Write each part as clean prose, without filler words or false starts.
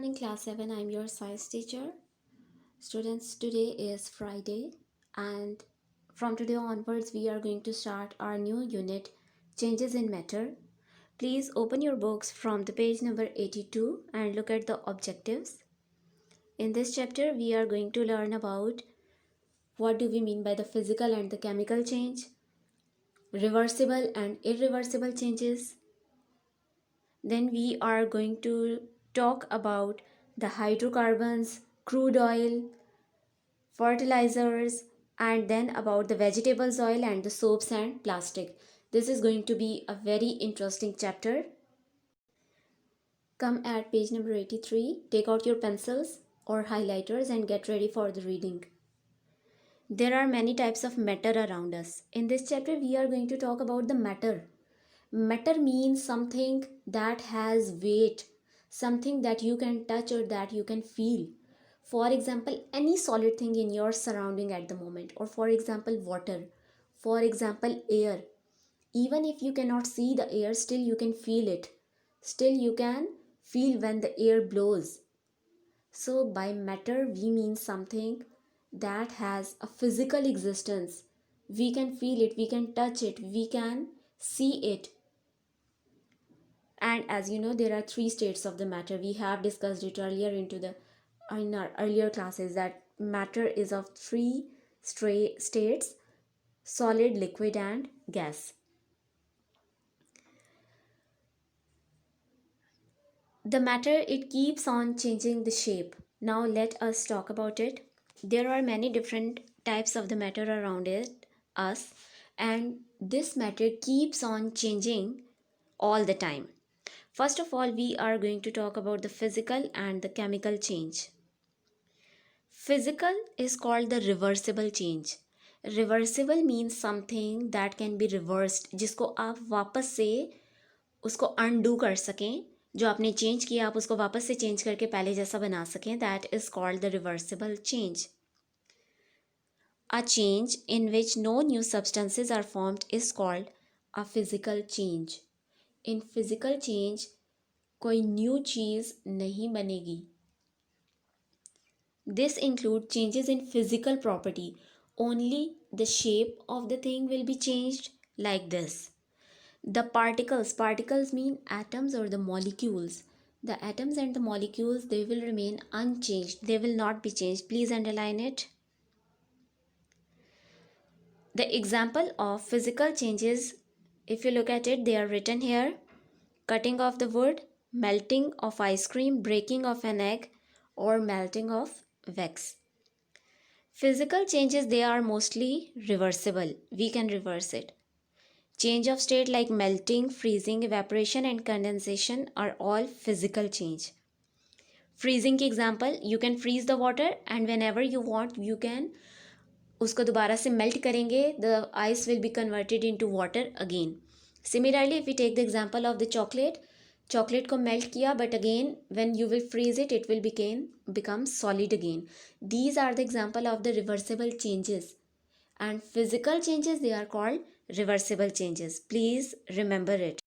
Morning class 7, I'm your science teacher. Students, today is Friday and from today onwards we are going to start our new unit, Changes in Matter. Please open your books from the page number 82 and look at the objectives. In this chapter we are going to learn about what do we mean by the physical and the chemical change, reversible and irreversible changes. Then we are going to talk about the hydrocarbons, crude oil, fertilizers, and then about the vegetables oil and the soaps and plastic. This is going to be a very interesting chapter. Come at page number 83, take out your pencils or highlighters and get ready for the reading. There are many types of matter around us. In this chapter, we are going to talk about the matter. Matter means something that has weight, something that you can touch or that you can feel. For example, any solid thing in your surrounding at the moment, or for example, water, for example, air. Even if you cannot see the air, still you can feel it. Still you can feel when the air blows. So, by matter, we mean something that has a physical existence. We can feel it, we can touch it, we can see it. And as you know, there are three states of the matter. We have discussed it earlier in our earlier classes that matter is of three states: solid, liquid, and gas. The matter, it keeps on changing the shape. Now let us talk about it. There are many different types of the matter around us, and this matter keeps on changing all the time. First of all, we are going to talk about the physical and the chemical change. Physical is called the reversible change. Reversible means something that can be reversed, जिसको आप वापस से उसको undo कर सकें. जो आपने change किया आप उसको वापस से चेंज करके पहले जैसा बना सकें. That is called the reversible change. A change in which no new substances are formed is called a physical change. In physical change कोई न्यू चीज़ नहीं बनेगी. This includes changes in physical property. Only the shape of the thing will be changed, like this. The particles mean atoms or the molecules. The atoms and the molecules, they will remain unchanged. They will not be changed. Please underline it. The example of physical changes, if you look at it, they are written here. Cutting of the wood, melting of ice cream, breaking of an egg, or melting of wax. Physical changes, they are mostly reversible. We can reverse it. Change of state like melting, freezing, evaporation and condensation are all physical change. Freezing की example, you can freeze the water and whenever you want, you can उसको दोबारा से melt करेंगे, the ice will be converted into water again. Similarly, if we take the example of the chocolate को melt किया but again when you will freeze it, it will become solid again. These are the example of the reversible changes. And physical changes, they are called reversible changes. Please remember it.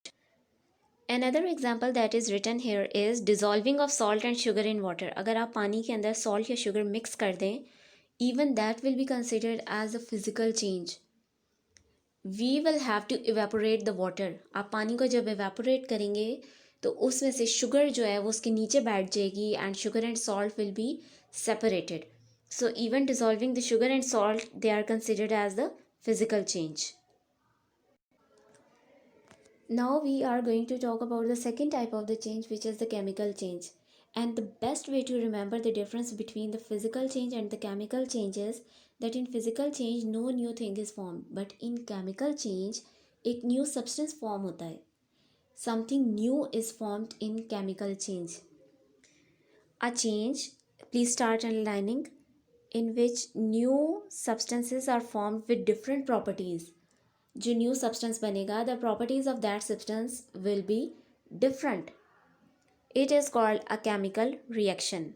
Another example that is written here is dissolving of salt and sugar in water. अगर आप पानी के अंदर salt या sugar mix कर दें, even that will be considered as a physical change. We will have to evaporate the water. आप पानी को जब evaporate करेंगे तो उसमें से sugar जो है वो उसके नीचे बैठ जाएगी and sugar and salt will be separated. So even dissolving the sugar and salt, they are considered as the physical change. Now we are going to talk about the second type of the change, which is the chemical change. And the best way to remember the difference between the physical change and the chemical change is that in physical change no new thing is formed, but in chemical change एक new substance form होता है. Something new is formed in chemical change. A change, please start underlining, in which new substances are formed with different properties. जो new substance बनेगा, the properties of that substance will be different. It is called a chemical reaction.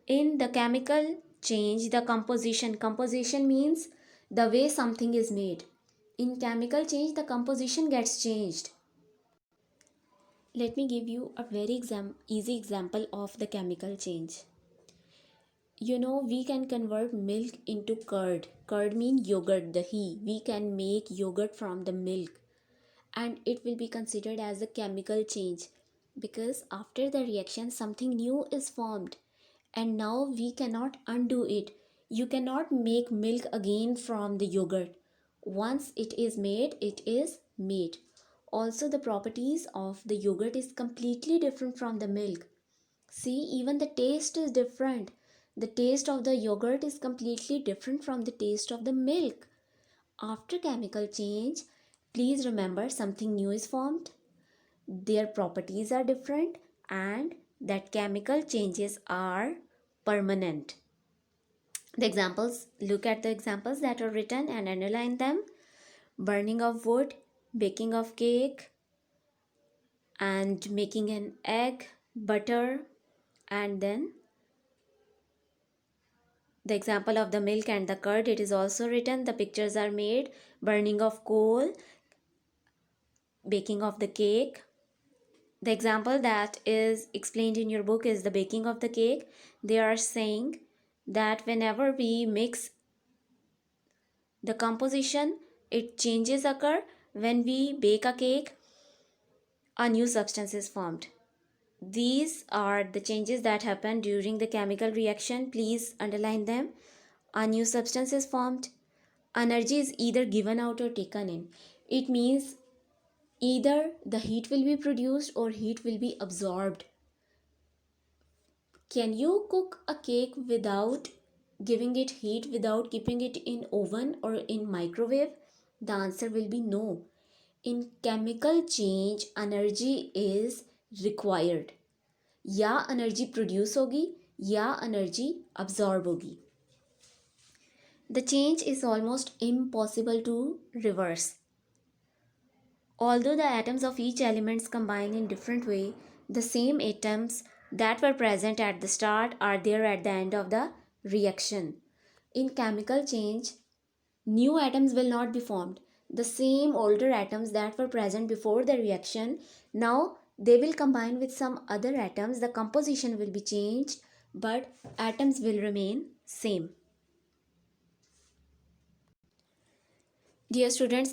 In the chemical change, the composition means the way something is made. In chemical change, the composition gets changed. Let me give you a very easy example of the chemical change. You know, we can convert milk into curd. Curd means yogurt, dahi. We can make yogurt from the milk, and it will be considered as a chemical change because after the reaction something new is formed, and now we cannot undo it. You cannot make milk again from the yogurt. Once it is made, it is made. Also, the properties of the yogurt is completely different from the milk. See, even the taste is different. The taste of the yogurt is completely different from the taste of the milk. After chemical change, please remember something new is formed, their properties are different, and that chemical changes are permanent. The examples, look at the examples that are written and underline them. Burning of wood, baking of cake, and making an egg, butter, and then the example of the milk and the curd, it is also written. The pictures are made. Burning of coal, baking of the cake. The example that is explained in your book is the baking of the cake. They are saying that whenever we mix the composition, it changes occur. When we bake a cake, a new substance is formed. These are the changes that happen during the chemical reaction. Please underline them. A new substance is formed. Energy is either given out or taken in. It means either the heat will be produced or heat will be absorbed. Can you cook a cake without giving it heat, without keeping it in oven or in microwave? The answer will be no. In chemical change, energy is required. या energy produce होगी या energy absorb होगी. The change is almost impossible to reverse. Although the atoms of each element combine in different way, the same atoms that were present at the start are there at the end of the reaction. In chemical change, new atoms will not be formed. The same older atoms that were present before the reaction, now they will combine with some other atoms. The composition will be changed, but atoms will remain same. Dear students,